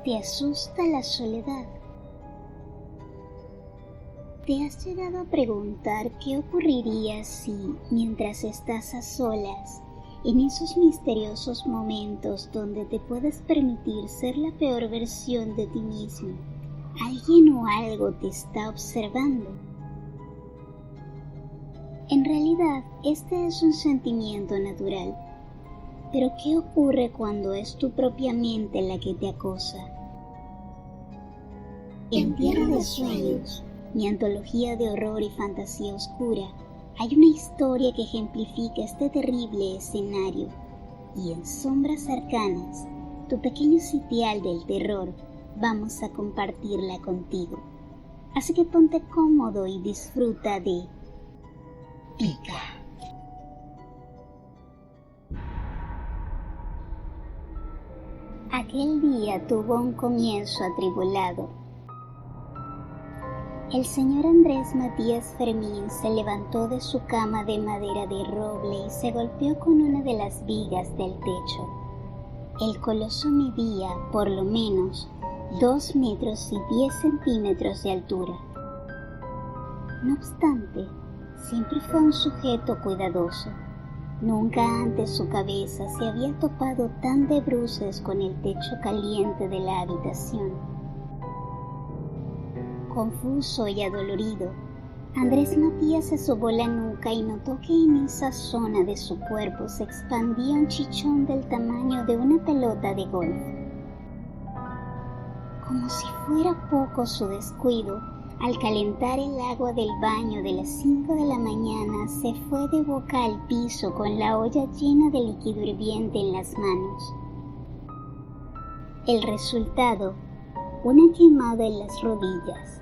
¿Te asusta la soledad? ¿Te has llegado a preguntar qué ocurriría si, mientras estás a solas, en esos misteriosos momentos donde te puedes permitir ser la peor versión de ti mismo, alguien o algo te está observando? En realidad, este es un sentimiento natural. Pero ¿qué ocurre cuando es tu propia mente la que te acosa? En Tierra de Sueños, mi antología de horror y fantasía oscura, hay una historia que ejemplifica este terrible escenario. Y en Sombras Arcanas, tu pequeño sitial del terror, vamos a compartirla contigo. Así que ponte cómodo y disfruta de Pica. Aquel día tuvo un comienzo atribulado. El señor Andrés Matías Fermín se levantó de su cama de madera de roble y se golpeó con una de las vigas del techo. El coloso medía, por lo menos, 2 metros y 10 centímetros de altura. No obstante, siempre fue un sujeto cuidadoso. Nunca antes su cabeza se había topado tan de bruces con el techo caliente de la habitación. Confuso y adolorido, Andrés Matías se sobó la nuca y notó que en esa zona de su cuerpo se expandía un chichón del tamaño de una pelota de golf. Como si fuera poco su descuido, al calentar el agua del baño de las 5 de la mañana, se fue de boca al piso con la olla llena de líquido hirviente en las manos. El resultado, una quemada en las rodillas.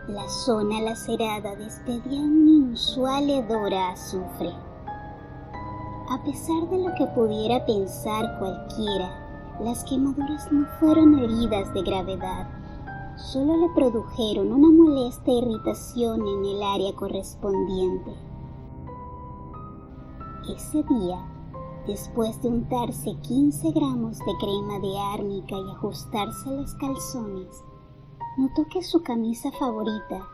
La zona lacerada despedía un inusual hedor a azufre. A pesar de lo que pudiera pensar cualquiera, las quemaduras no fueron heridas de gravedad. Solo le produjeron una molesta irritación en el área correspondiente. Ese día, después de untarse 15 gramos de crema de árnica y ajustarse los calzones, notó que su camisa favorita,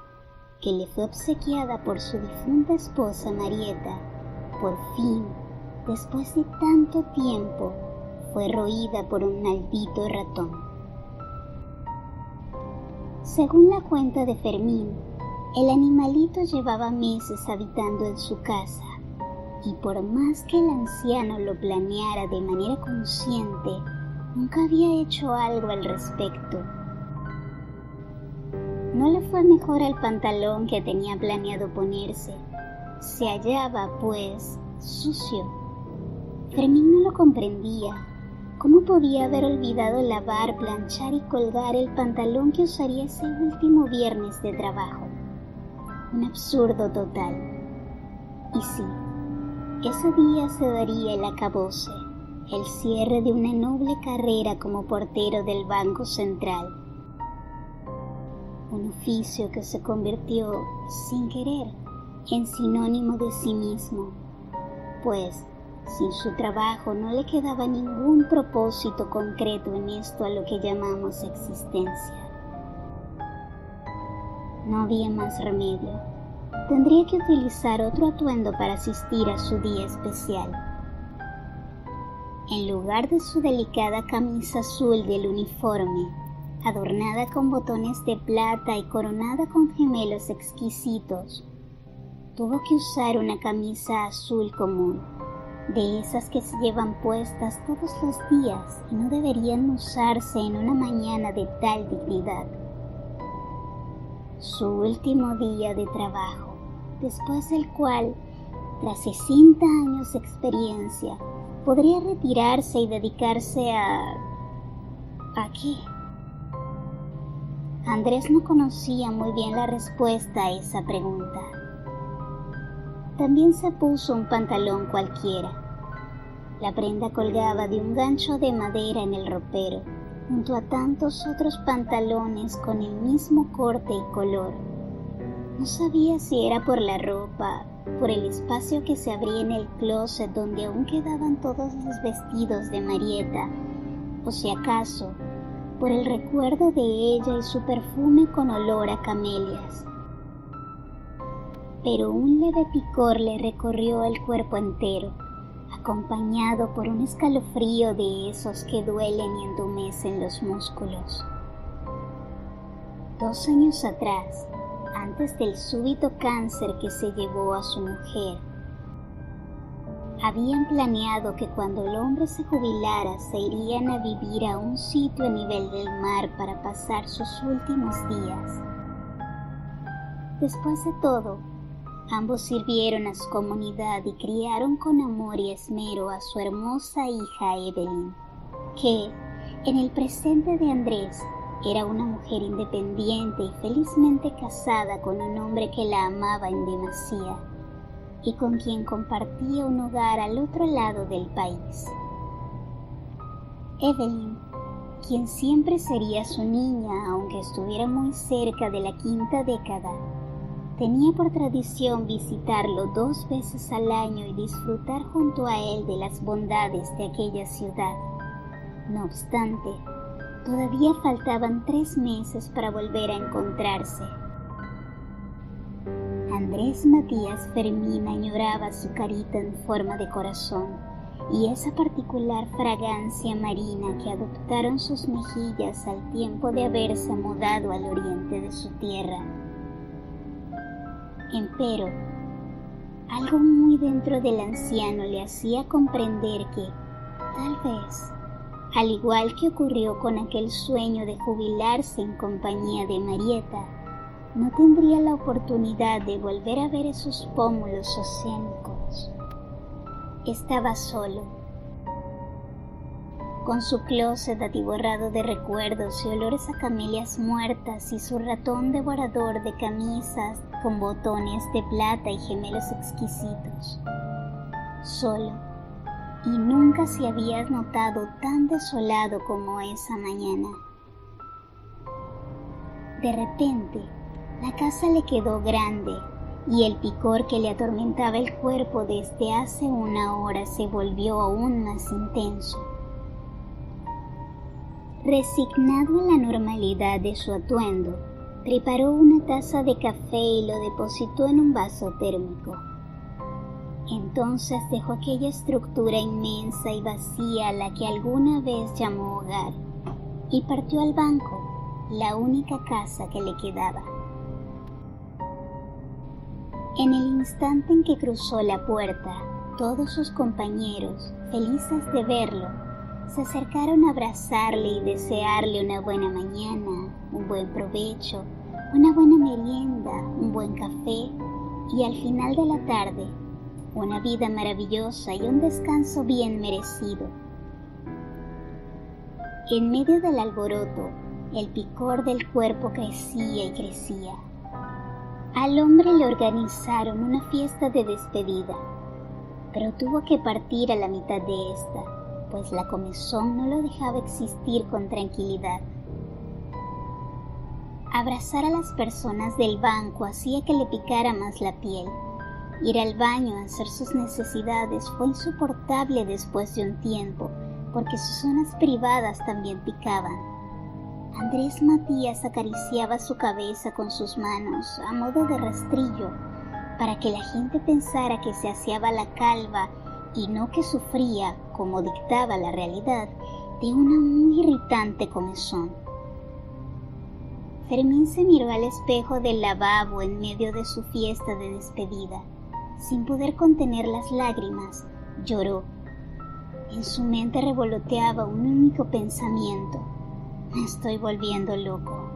que le fue obsequiada por su difunta esposa Marieta, por fin, después de tanto tiempo, fue roída por un maldito ratón. Según la cuenta de Fermín, el animalito llevaba meses habitando en su casa, y por más que el anciano lo planeara de manera consciente, nunca había hecho algo al respecto. No le fue mejor al pantalón que tenía planeado ponerse. Se hallaba, pues, sucio. Fermín no lo comprendía. ¿Cómo podía haber olvidado lavar, planchar y colgar el pantalón que usaría ese último viernes de trabajo? Un absurdo total. Y sí, ese día se daría el acabose, el cierre de una noble carrera como portero del Banco Central. Un oficio que se convirtió, sin querer, en sinónimo de sí mismo, pues sin su trabajo no le quedaba ningún propósito concreto en esto a lo que llamamos existencia. No había más remedio. Tendría que utilizar otro atuendo para asistir a su día especial. En lugar de su delicada camisa azul del uniforme, adornada con botones de plata y coronada con gemelos exquisitos, tuvo que usar una camisa azul común, de esas que se llevan puestas todos los días y no deberían usarse en una mañana de tal dignidad. Su último día de trabajo, después del cual, tras 60 años de experiencia, podría retirarse y dedicarse ¿a qué? Andrés no conocía muy bien la respuesta a esa pregunta. También se puso un pantalón cualquiera. La prenda colgaba de un gancho de madera en el ropero, junto a tantos otros pantalones con el mismo corte y color. No sabía si era por la ropa, por el espacio que se abría en el closet donde aún quedaban todos los vestidos de Marieta, o si acaso por el recuerdo de ella y su perfume con olor a camelias. Pero un leve picor le recorrió el cuerpo entero, acompañado por un escalofrío de esos que duelen y entumecen los músculos. 2 años atrás, antes del súbito cáncer que se llevó a su mujer, habían planeado que cuando el hombre se jubilara se irían a vivir a un sitio a nivel del mar para pasar sus últimos días. Después de todo, ambos sirvieron a su comunidad y criaron con amor y esmero a su hermosa hija Evelyn, que, en el presente de Andrés, era una mujer independiente y felizmente casada con un hombre que la amaba en demasía y con quien compartía un hogar al otro lado del país. Evelyn, quien siempre sería su niña aunque estuviera muy cerca de la 5ª década, tenía por tradición visitarlo 2 veces al año y disfrutar junto a él de las bondades de aquella ciudad. No obstante, todavía faltaban 3 meses para volver a encontrarse. Andrés Matías Fermín añoraba su carita en forma de corazón y esa particular fragancia marina que adoptaron sus mejillas al tiempo de haberse mudado al oriente de su tierra. Empero, algo muy dentro del anciano le hacía comprender que, tal vez, al igual que ocurrió con aquel sueño de jubilarse en compañía de Marieta, no tendría la oportunidad de volver a ver esos pómulos oceánicos. Estaba solo, con su closet atiborrado de recuerdos y olores a camelias muertas y su ratón devorador de camisas con botones de plata y gemelos exquisitos. Solo, y nunca se había notado tan desolado como esa mañana. De repente, la casa le quedó grande y el picor que le atormentaba el cuerpo desde hace 1 hora se volvió aún más intenso. Resignado a la normalidad de su atuendo, preparó una taza de café y lo depositó en un vaso térmico. Entonces dejó aquella estructura inmensa y vacía a la que alguna vez llamó hogar y partió al banco, la única casa que le quedaba. En el instante en que cruzó la puerta, todos sus compañeros, felices de verlo, se acercaron a abrazarle y desearle una buena mañana, un buen provecho, una buena merienda, un buen café y al final de la tarde, una vida maravillosa y un descanso bien merecido. En medio del alboroto, el picor del cuerpo crecía y crecía. Al hombre le organizaron una fiesta de despedida, pero tuvo que partir a la mitad de esta, pues la comezón no lo dejaba existir con tranquilidad. Abrazar a las personas del banco hacía que le picara más la piel. Ir al baño a hacer sus necesidades fue insoportable después de un tiempo, porque sus zonas privadas también picaban. Andrés Matías acariciaba su cabeza con sus manos a modo de rastrillo, para que la gente pensara que se aseaba la calva y no que sufría, como dictaba la realidad, de una muy irritante comezón. Fermín se miró al espejo del lavabo en medio de su fiesta de despedida. Sin poder contener las lágrimas, lloró. En su mente revoloteaba un único pensamiento: me estoy volviendo loco.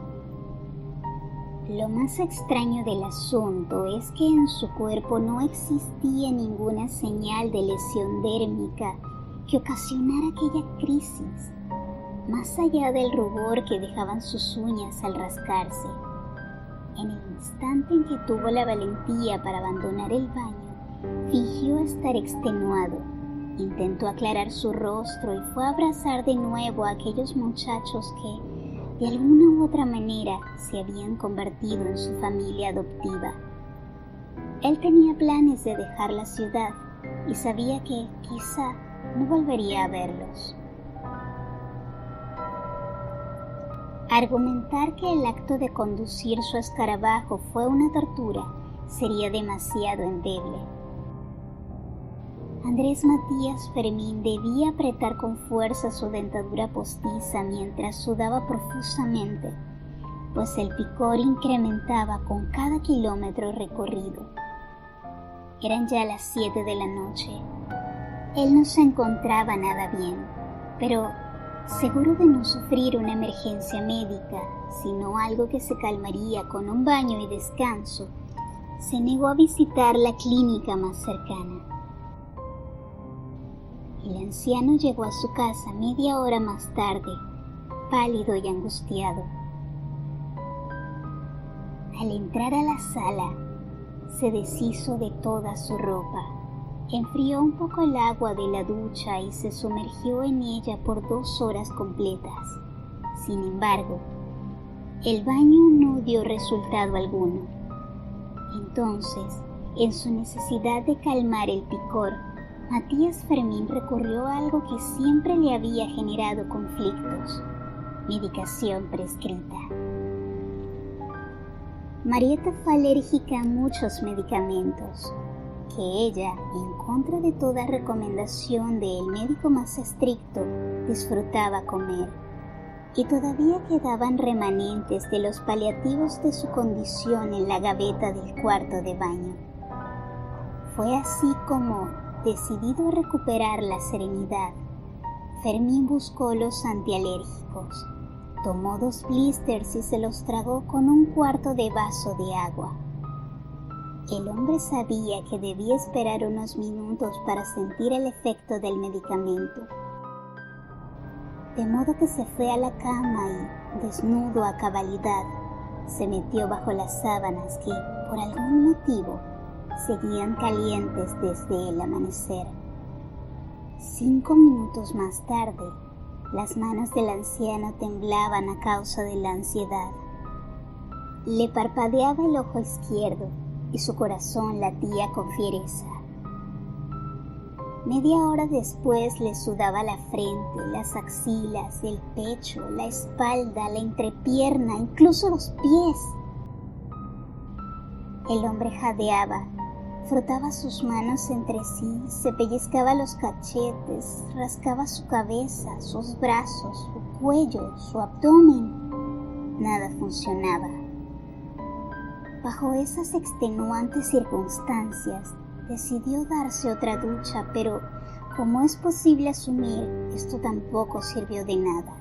Lo más extraño del asunto es que en su cuerpo no existía ninguna señal de lesión dérmica que ocasionara aquella crisis, más allá del rubor que dejaban sus uñas al rascarse. En el instante en que tuvo la valentía para abandonar el baño, fingió estar extenuado, intentó aclarar su rostro y fue a abrazar de nuevo a aquellos muchachos que, de alguna u otra manera, se habían convertido en su familia adoptiva. Él tenía planes de dejar la ciudad y sabía que, quizá, no volvería a verlos. Argumentar que el acto de conducir su escarabajo fue una tortura sería demasiado endeble. Andrés Matías Fermín debía apretar con fuerza su dentadura postiza mientras sudaba profusamente, pues el picor incrementaba con cada kilómetro recorrido. Eran ya las 7 de la noche. Él no se encontraba nada bien, pero seguro de no sufrir una emergencia médica, sino algo que se calmaría con un baño y descanso, se negó a visitar la clínica más cercana. El anciano llegó a su casa media hora más tarde, pálido y angustiado. Al entrar a la sala, se deshizo de toda su ropa, enfrió un poco el agua de la ducha y se sumergió en ella por 2 horas completas. Sin embargo, el baño no dio resultado alguno. Entonces, en su necesidad de calmar el picor, Matías Fermín recurrió a algo que siempre le había generado conflictos: medicación prescrita. Marieta fue alérgica a muchos medicamentos, que ella, en contra de toda recomendación del médico más estricto, disfrutaba comer, y todavía quedaban remanentes de los paliativos de su condición en la gaveta del cuarto de baño. Fue así como, decidido a recuperar la serenidad, Fermín buscó los antialérgicos, tomó 2 blisters y se los tragó con un cuarto de vaso de agua. El hombre sabía que debía esperar unos minutos para sentir el efecto del medicamento, de modo que se fue a la cama y, desnudo a cabalidad, se metió bajo las sábanas que, por algún motivo, seguían calientes desde el amanecer. 5 minutos más tarde, las manos del anciano temblaban a causa de la ansiedad. Le parpadeaba el ojo izquierdo y su corazón latía con fiereza. Media hora después le sudaba la frente, las axilas, el pecho, la espalda, la entrepierna, incluso los pies. El hombre jadeaba, frotaba sus manos entre sí, se pellizcaba los cachetes, rascaba su cabeza, sus brazos, su cuello, su abdomen. Nada funcionaba. Bajo esas extenuantes circunstancias, decidió darse otra ducha, pero, como es posible asumir, esto tampoco sirvió de nada.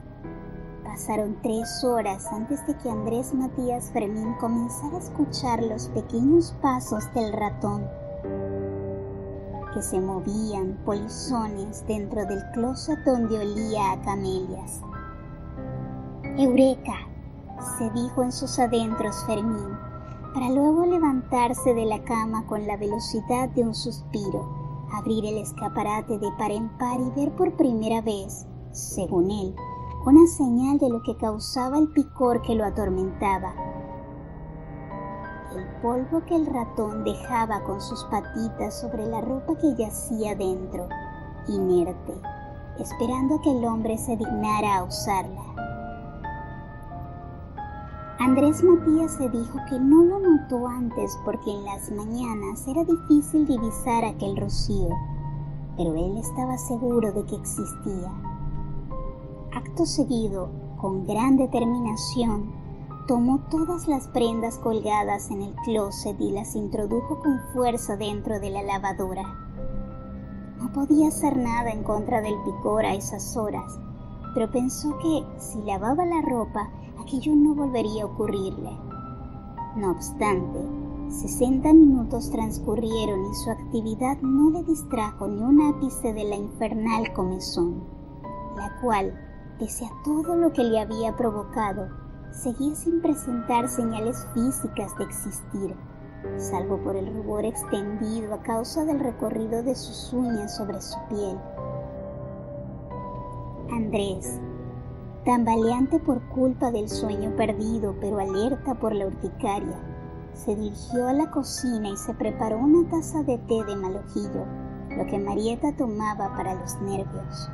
Pasaron 3 horas antes de que Andrés Matías Fermín comenzara a escuchar los pequeños pasos del ratón, que se movían polizones dentro del closet donde olía a camelias. ¡Eureka!, se dijo en sus adentros Fermín, para luego levantarse de la cama con la velocidad de un suspiro, abrir el escaparate de par en par y ver por primera vez, según él, una señal de lo que causaba el picor que lo atormentaba. El polvo que el ratón dejaba con sus patitas sobre la ropa que yacía dentro, inerte, esperando a que el hombre se dignara a usarla. Andrés Matías se dijo que no lo notó antes porque en las mañanas era difícil divisar aquel rocío, pero él estaba seguro de que existía. Acto seguido, con gran determinación, tomó todas las prendas colgadas en el closet y las introdujo con fuerza dentro de la lavadora. No podía hacer nada en contra del picor a esas horas, pero pensó que si lavaba la ropa, aquello no volvería a ocurrirle. No obstante, 60 minutos transcurrieron y su actividad no le distrajo ni un ápice de la infernal comezón, la cual, pese a todo lo que le había provocado, seguía sin presentar señales físicas de existir, salvo por el rubor extendido a causa del recorrido de sus uñas sobre su piel. Andrés, tambaleante por culpa del sueño perdido, pero alerta por la urticaria, se dirigió a la cocina y se preparó una taza de té de malojillo, lo que Marieta tomaba para los nervios.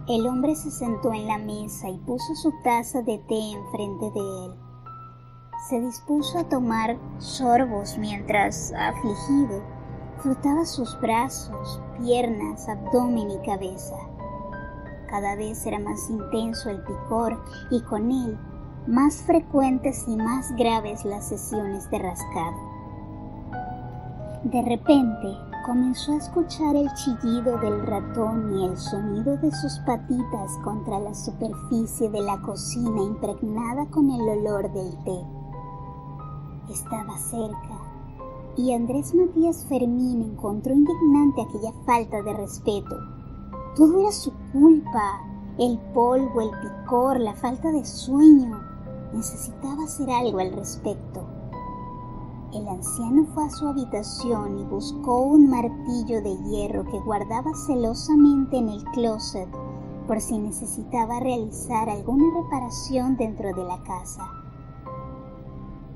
El hombre se sentó en la mesa y puso su taza de té enfrente de él. Se dispuso a tomar sorbos mientras, afligido, frotaba sus brazos, piernas, abdomen y cabeza. Cada vez era más intenso el picor y con él más frecuentes y más graves las sesiones de rascado. De repente comenzó a escuchar el chillido del ratón y el sonido de sus patitas contra la superficie de la cocina impregnada con el olor del té. Estaba cerca y Andrés Matías Fermín encontró indignante aquella falta de respeto. Todo era su culpa, el polvo, el picor, la falta de sueño. Necesitaba hacer algo al respecto. El anciano fue a su habitación y buscó un martillo de hierro que guardaba celosamente en el closet por si necesitaba realizar alguna reparación dentro de la casa.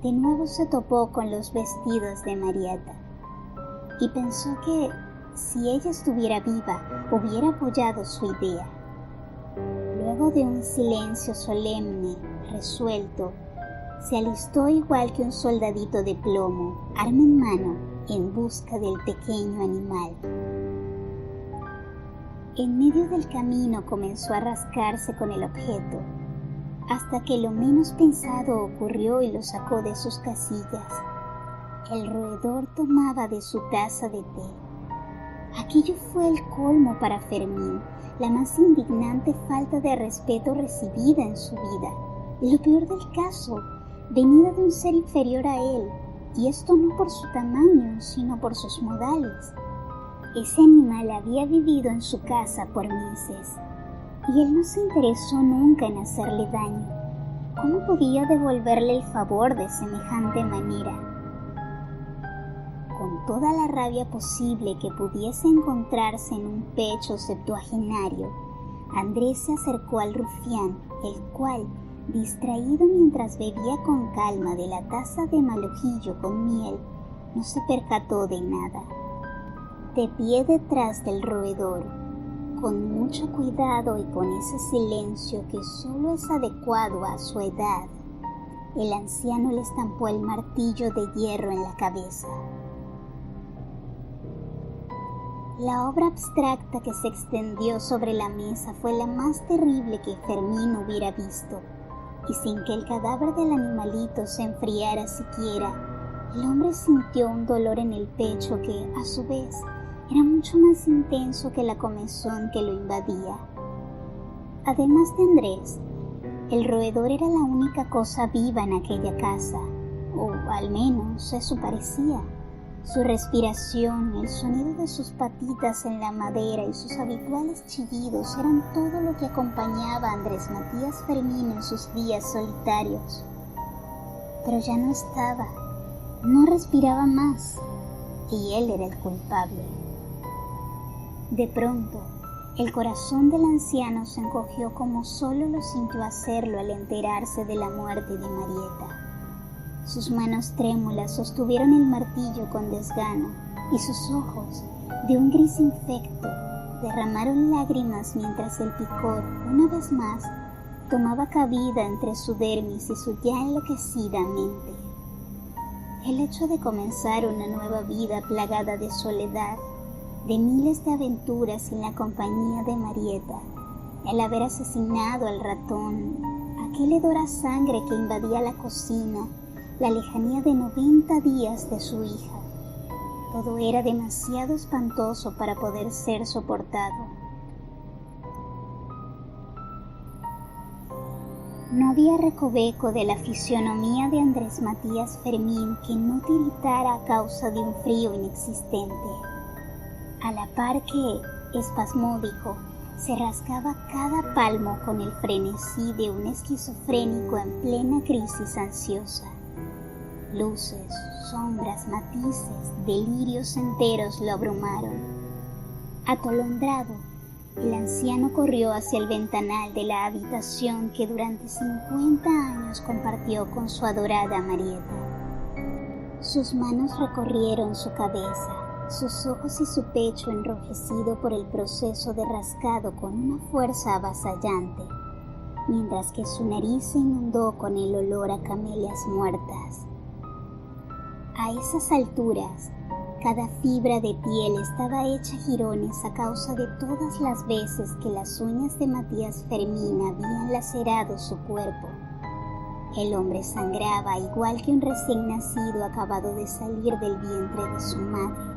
De nuevo se topó con los vestidos de Marieta y pensó que si ella estuviera viva hubiera apoyado su idea. Luego de un silencio solemne, resuelto, se alistó igual que un soldadito de plomo, arma en mano, en busca del pequeño animal. En medio del camino comenzó a rascarse con el objeto, hasta que lo menos pensado ocurrió y lo sacó de sus casillas. El roedor tomaba de su taza de té. Aquello fue el colmo para Fermín, la más indignante falta de respeto recibida en su vida. Y lo peor del caso, venida de un ser inferior a él, y esto no por su tamaño, sino por sus modales. Ese animal había vivido en su casa por meses, y él no se interesó nunca en hacerle daño. ¿Cómo podía devolverle el favor de semejante manera? Con toda la rabia posible que pudiese encontrarse en un pecho septuagenario, Andrés se acercó al rufián, el cual, distraído mientras bebía con calma de la taza de malojillo con miel, no se percató de nada. De pie detrás del roedor, con mucho cuidado y con ese silencio que solo es adecuado a su edad, el anciano le estampó el martillo de hierro en la cabeza. La obra abstracta que se extendió sobre la mesa fue la más terrible que Fermín hubiera visto, y sin que el cadáver del animalito se enfriara siquiera, el hombre sintió un dolor en el pecho que, a su vez, era mucho más intenso que la comezón que lo invadía. Además de Andrés, el roedor era la única cosa viva en aquella casa, o al menos eso parecía. Su respiración, el sonido de sus patitas en la madera y sus habituales chillidos eran todo lo que acompañaba a Andrés Matías Fermín en sus días solitarios. Pero ya no estaba, no respiraba más, y él era el culpable. De pronto, el corazón del anciano se encogió como solo lo sintió hacerlo al enterarse de la muerte de Marieta. Sus manos trémulas sostuvieron el martillo con desgano y sus ojos, de un gris infecto, derramaron lágrimas mientras el picor, una vez más, tomaba cabida entre su dermis y su ya enloquecida mente. El hecho de comenzar una nueva vida plagada de soledad, de miles de aventuras en la compañía de Marieta, el haber asesinado al ratón, aquel hedor a sangre que invadía la cocina, la lejanía de 90 días de su hija. Todo era demasiado espantoso para poder ser soportado. No había recoveco de la fisionomía de Andrés Matías Fermín que no tiritara a causa de un frío inexistente. A la par que, espasmódico, se rascaba cada palmo con el frenesí de un esquizofrénico en plena crisis ansiosa. Luces, sombras, matices, delirios enteros lo abrumaron. Atolondrado, el anciano corrió hacia el ventanal de la habitación que durante 50 años compartió con su adorada Marieta. Sus manos recorrieron su cabeza, sus ojos y su pecho enrojecido por el proceso de rascado con una fuerza avasallante, mientras que su nariz se inundó con el olor a camelias muertas. A esas alturas, cada fibra de piel estaba hecha jirones a causa de todas las veces que las uñas de Matías Fermín habían lacerado su cuerpo. El hombre sangraba igual que un recién nacido acabado de salir del vientre de su madre.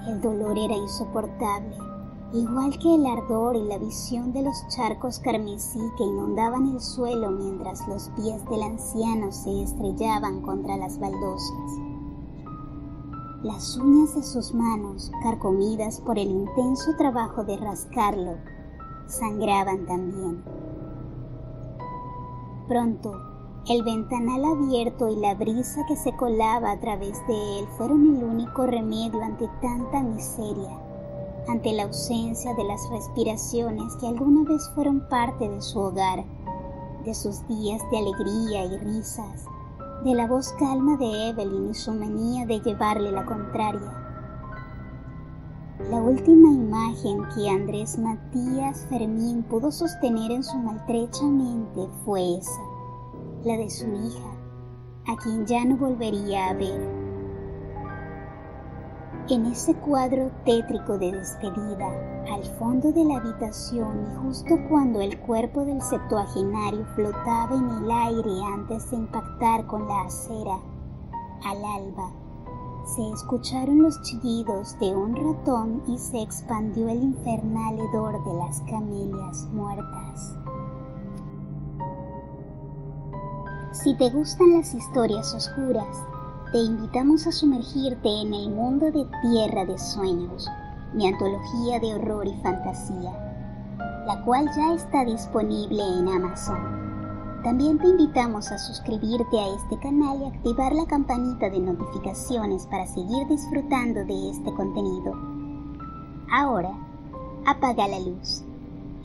El dolor era insoportable, igual que el ardor y la visión de los charcos carmesí que inundaban el suelo mientras los pies del anciano se estrellaban contra las baldosas. Las uñas de sus manos, carcomidas por el intenso trabajo de rascarlo, sangraban también. Pronto, el ventanal abierto y la brisa que se colaba a través de él fueron el único remedio ante tanta miseria, ante la ausencia de las respiraciones que alguna vez fueron parte de su hogar, de sus días de alegría y risas, de la voz calma de Evelyn y su manía de llevarle la contraria. La última imagen que Andrés Matías Fermín pudo sostener en su maltrecha mente fue esa, la de su hija, a quien ya no volvería a ver. En ese cuadro tétrico de despedida, al fondo de la habitación y justo cuando el cuerpo del septuagenario flotaba en el aire antes de impactar con la acera, al alba, se escucharon los chillidos de un ratón y se expandió el infernal hedor de las camelias muertas. Si te gustan las historias oscuras, te invitamos a sumergirte en el mundo de Tierra de Sueños, mi antología de horror y fantasía, la cual ya está disponible en Amazon. También te invitamos a suscribirte a este canal y activar la campanita de notificaciones para seguir disfrutando de este contenido. Ahora, apaga la luz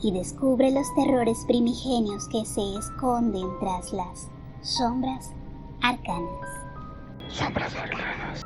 y descubre los terrores primigenios que se esconden tras las sombras arcanas. Sombras arcanas.